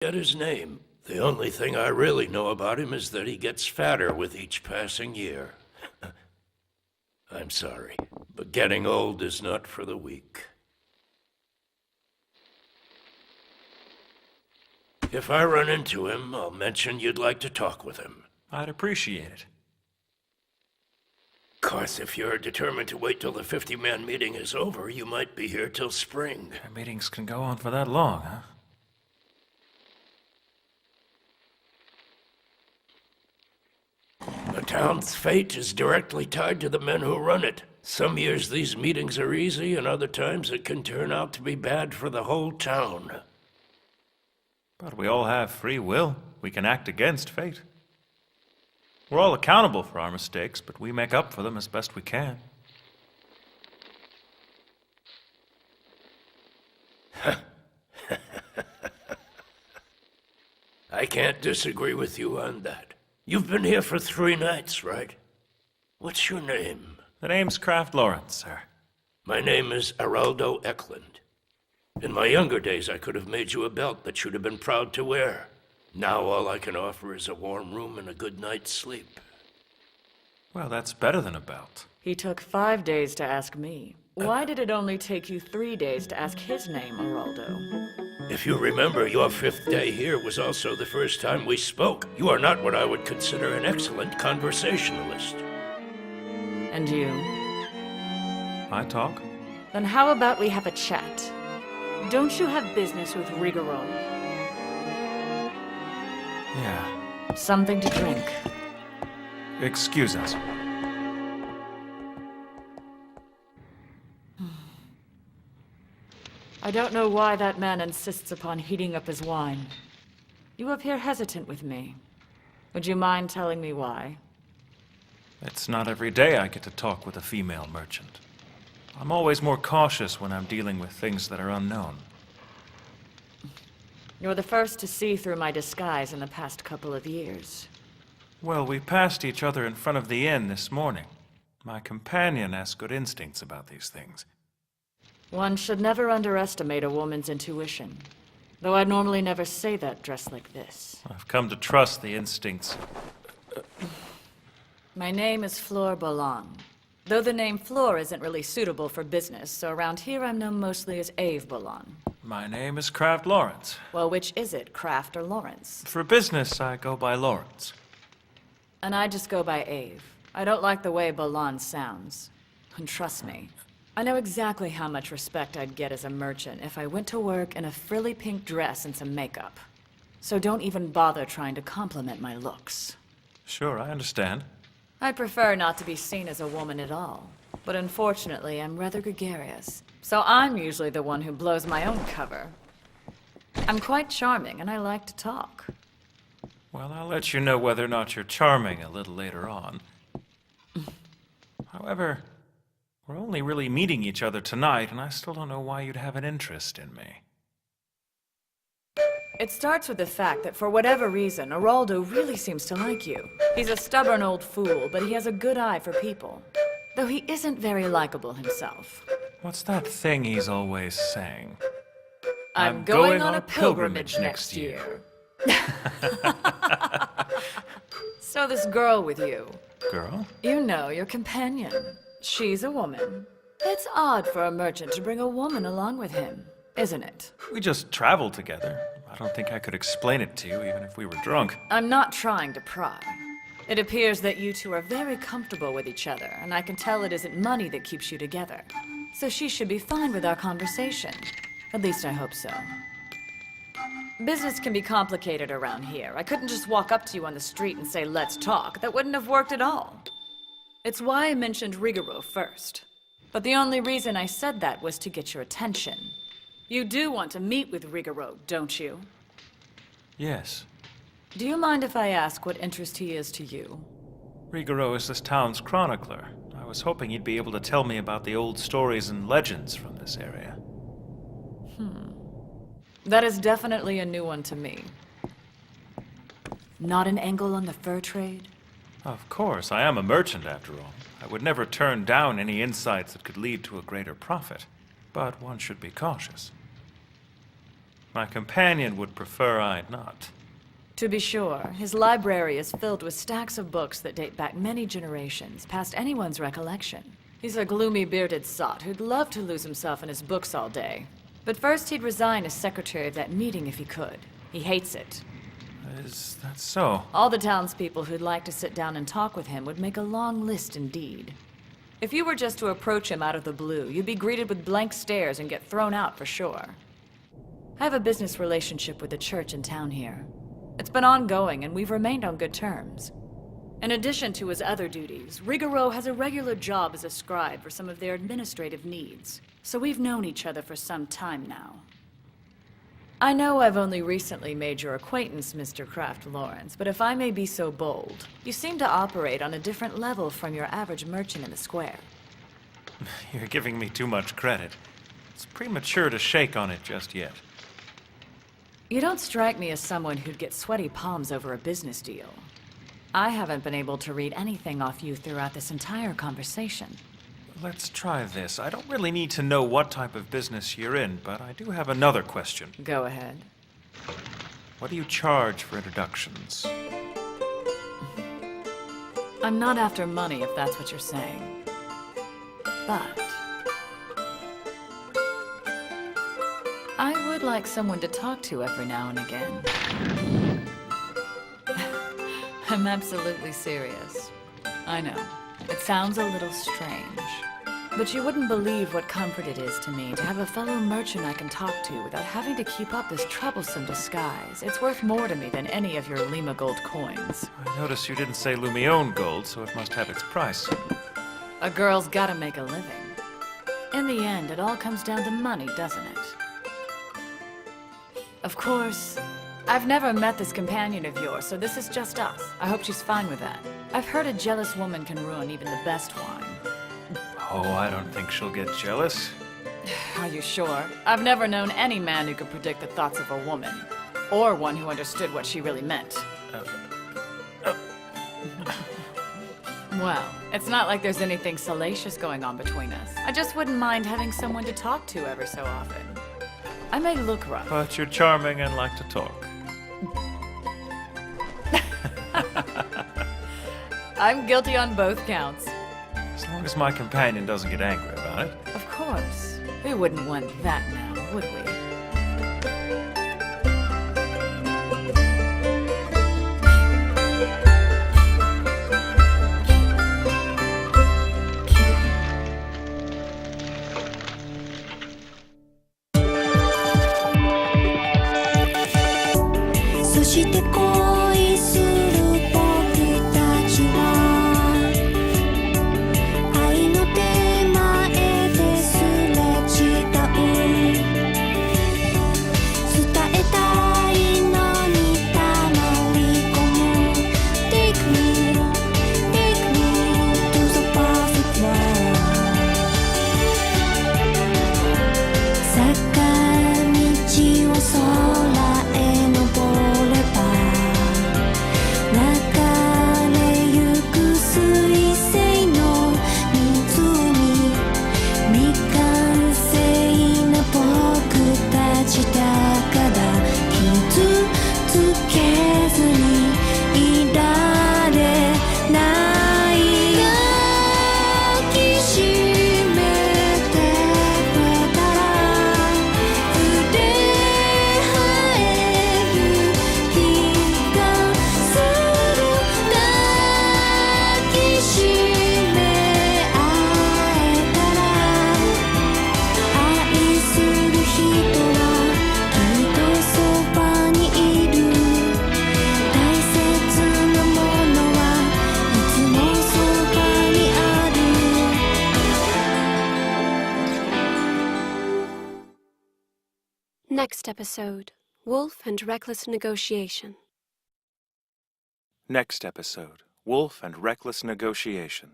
Get his name. The only thing I really know about him is that he gets fatter with each passing year. I'm sorry, but getting old is not for the weak. If I run into him, I'll mention you'd like to talk with him. I'd appreciate it. Of course, if you're determined to wait till the 50-man meeting is over, you might be here till spring. Our meetings can go on for that long, huh? The town's fate is directly tied to the men who run it. Some years these meetings are easy, and other times it can turn out to be bad for the whole town. But we all have free will. We can act against fate. We're all accountable for our mistakes, but we make up for them as best we can. I can't disagree with you on that. You've been here for 3 nights, right? What's your name? The name's Kraft Lawrence, sir. My name is Araldo Eklund. In my younger days, I could have made you a belt that you'd have been proud to wear. Now all I can offer is a warm room and a good night's sleep. Well, that's better than a belt. He took 5 days to ask me. Why did it only take you 3 days to ask his name, Araldo? If you remember, your 5th day here was also the first time we spoke. You are not what I would consider an excellent conversationalist. And you? I talk? Then how about we have a chat? Don't you have business with Rigoro? Yeah. Something to drink. Excuse us. I don't know why that man insists upon heating up his wine. You appear hesitant with me. Would you mind telling me why? It's not every day I get to talk with a female merchant. I'm always more cautious when I'm dealing with things that are unknown. You're the first to see through my disguise in the past couple of years. Well, we passed each other in front of the inn this morning. My companion has good instincts about these things. One should never underestimate a woman's intuition. Though I'd normally never say that dressed like this. I've come to trust the instincts. My name is Fleur Bolland. Though the name Fleur isn't really suitable for business, so around here I'm known mostly as Ave Bolland. My name is Kraft Lawrence. Well, which is it, Kraft or Lawrence? For business, I go by Lawrence. And I just go by Ave. I don't like the way Bolland sounds. And trust me, I know exactly how much respect I'd get as a merchant if I went to work in a frilly pink dress and some makeup. So don't even bother trying to compliment my looks. Sure, I understand. I prefer not to be seen as a woman at all. But unfortunately, I'm rather gregarious. So I'm usually the one who blows my own cover. I'm quite charming, and I like to talk. Well, I'll let you know whether or not you're charming a little later on. However, we're only really meeting each other tonight, and I still don't know why you'd have an interest in me. It starts with the fact that for whatever reason, Araldo really seems to like you. He's a stubborn old fool, but he has a good eye for people. Though he isn't very likable himself. What's that thing he's always saying? I'm going on a pilgrimage next year. So this girl with you. Girl? You know, your companion. She's a woman. It's odd for a merchant to bring a woman along with him, isn't it? We just traveled together. I don't think I could explain it to you, even if we were drunk. I'm not trying to pry. It appears that you two are very comfortable with each other, and I can tell it isn't money that keeps you together. So she should be fine with our conversation. At least I hope so. Business can be complicated around here. I couldn't just walk up to you on the street and say, let's talk. That wouldn't have worked at all. It's why I mentioned Rigoro first. But the only reason I said that was to get your attention. You do want to meet with Rigoro, don't you? Yes. Do you mind if I ask what interest he is to you? Rigoro is this town's chronicler. I was hoping he'd be able to tell me about the old stories and legends from this area. That is definitely a new one to me. Not an angle on the fur trade? Of course, I am a merchant after all. I would never turn down any insights that could lead to a greater profit. But one should be cautious. My companion would prefer I not. To be sure, his library is filled with stacks of books that date back many generations, past anyone's recollection. He's a gloomy, bearded sot who'd love to lose himself in his books all day. But first he'd resign as secretary of that meeting if he could. He hates it. Is that so? All the townspeople who'd like to sit down and talk with him would make a long list indeed. If you were just to approach him out of the blue, you'd be greeted with blank stares and get thrown out for sure. I have a business relationship with the church in town here. It's been ongoing, and we've remained on good terms. In addition to his other duties, Rigoro has a regular job as a scribe for some of their administrative needs, so we've known each other for some time now. I know I've only recently made your acquaintance, Mr. Kraft Lawrence, but if I may be so bold, you seem to operate on a different level from your average merchant in the square. You're giving me too much credit. It's premature to shake on it just yet. You don't strike me as someone who'd get sweaty palms over a business deal. I haven't been able to read anything off you throughout this entire conversation. Let's try this. I don't really need to know what type of business you're in, but I do have another question. Go ahead. What do you charge for introductions? I'm not after money, if that's what you're saying. But I would like someone to talk to every now and again. I'm absolutely serious. I know. It sounds a little strange. But you wouldn't believe what comfort it is to me to have a fellow merchant I can talk to without having to keep up this troublesome disguise. It's worth more to me than any of your Lima gold coins. I notice you didn't say Lumione gold, so it must have its price. A girl's gotta make a living. In the end, it all comes down to money, doesn't it? Of course, I've never met this companion of yours, so this is just us. I hope she's fine with that. I've heard a jealous woman can ruin even the best wine. Oh, I don't think she'll get jealous. Are you sure? I've never known any man who could predict the thoughts of a woman. Or one who understood what she really meant. Well, it's not like there's anything salacious going on between us. I just wouldn't mind having someone to talk to every so often. I may look rough. But you're charming and like to talk. I'm guilty on both counts. As long as my companion doesn't get angry about it. Of course. We wouldn't want that now, would we? Next episode, Wolf and Reckless Negotiation. Next episode, Wolf and Reckless Negotiation.